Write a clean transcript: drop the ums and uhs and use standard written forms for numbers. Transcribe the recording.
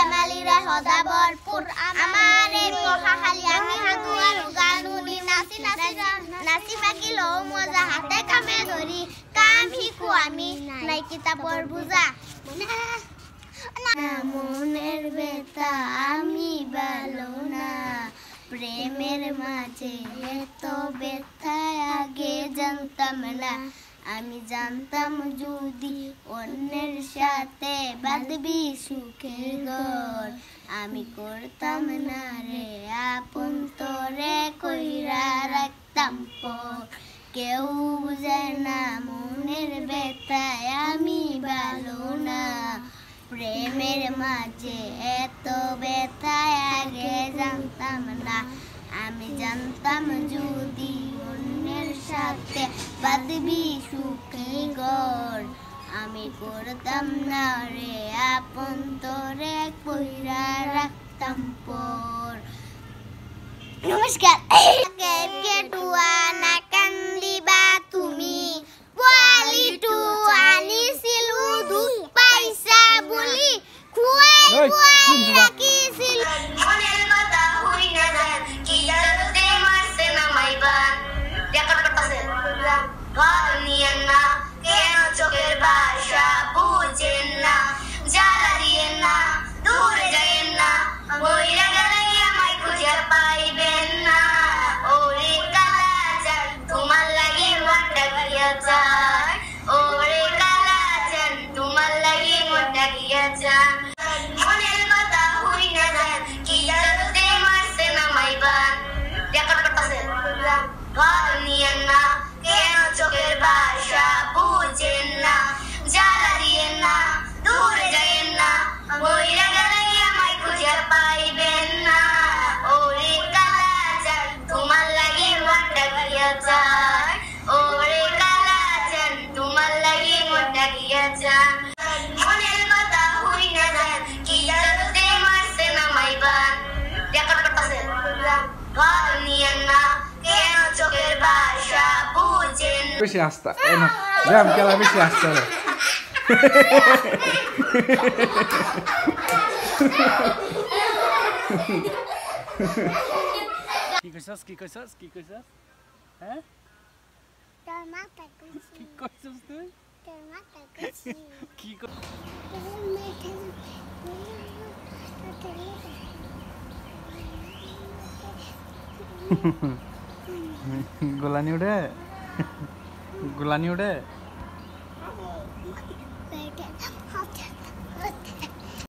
ধেমালিৰে সদা ভৰপুৰ আমাৰ এই পঢ়াশালী আমি সাধু আৰু গান শুনি নাচি নাচি বাকি লওঁ মজা হাতে কামে ধৰি কাম শিকো আমি নাই কিতাপৰ বুজা মনের বেতা আমি বালো না প্রেমের মাঝে এত ব্যথা আগে জানতাম না আমি জানতাম যদি অন্যের সাথে বাঁধবি সুখের ঘর আমি করতাম না রে আপন তোরে কইরা রাখতাম পর কেউ বুঝে না মনের ব্যথায় আমি ভালো না প্রেমের মাঝে এত ব্যথায় আগে জানতাম না আমি জানতাম যদি অন্যের সাথে বাঁধবি সুখে ঘর আমি করতাম না রে আপন তোরে কইরা রাখতাম পর নমস্কার কেটুয়া না কান্দিবা তুমি পোয়ালিটু আনিছিলো দুখ পাইছা বুলি খুৱাই ৰাখিছিল মনের কথা হই না যায় কি জানতে মারছে না মাইবান দেখা করতেছে ঘর নিয়ে না কেন চোখের ভাষা বুঝেন না জ্বালা দিয়ে না দূরে যাইয়েন না মইরা গেলে আমায় খুঁজে পাইবেন না ওরে কালাজান তোমার লাগে মনটা গিয়া যায় ওরে কালাজান তোমার লাগে মনটা গিয়া যায় মনের কথা হই না যায় কি জানতে মারছে না মাইবান দেখা করতেছে ঘর নিয়ে না কেন চোখের ভাষা বুঝেন না জ্বালা দিয়ে না দূরে যাইয়েন না মইরা গেলে আমায় খুঁজে পাইবেন না ওরে কালাজান তোমার লাগে মনটা গিয়া যায় ওরে কালাজান তোমার লাগে মনটা গিয়া যায় মনের কথা হই না যায় কি জানতে মারছে না মাইবান দেখা করতেছে ঘর নিয়ে না কেন চোখের ভাষা বুঝেন বেশি আস্তা না ব্যায়াম খেলা বেশি আস্তা কি কইছস হ্যাঁ তোর মাথা কইছি কি কইছস তুই তোর মাথা কইছি কি গোলানি উড়ে